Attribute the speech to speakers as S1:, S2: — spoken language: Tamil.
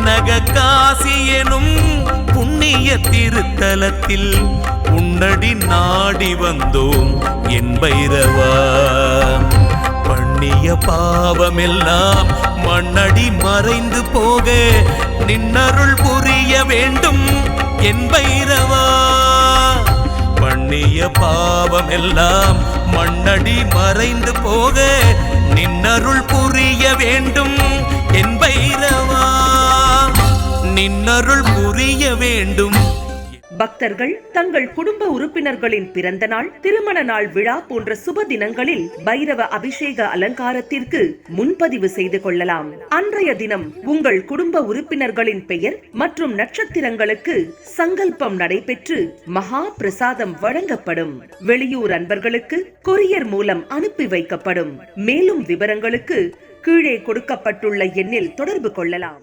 S1: தென்னகாசி எனும் புண்ணிய திருத்தலத்தில் உன்னடி நாடி வந்தோம் என் பைரவா. பண்ணிய பாவமெல்லாம் மண்ணடி மறைந்து போக நின்னருள் புரிய வேண்டும் என் பைரவா. பண்ணிய பாவமெல்லாம் மண்ணடி மறைந்து போக நின்னருள் புரிய வேண்டும் என் பைரவா. நின்னருள் புரிய வேண்டும்.
S2: பக்தர்கள் தங்கள் குடும்ப உறுப்பினர்களின் பிறந்த நாள், திருமண நாள் விழா போன்ற சுப தினங்களில் பைரவ அபிஷேக அலங்காரத்திற்கு முன்பதிவு செய்து கொள்ளலாம். அன்றைய தினம் உங்கள் குடும்ப உறுப்பினர்களின் பெயர் மற்றும் நட்சத்திரங்களுக்கு சங்கல்பம் நடைபெற்று மகா பிரசாதம் வழங்கப்படும். வெளியூர் அன்பர்களுக்கு கொரியர் மூலம் அனுப்பி வைக்கப்படும். மேலும் விவரங்களுக்கு கீழே கொடுக்கப்பட்டுள்ள எண்ணில் தொடர்பு கொள்ளலாம்.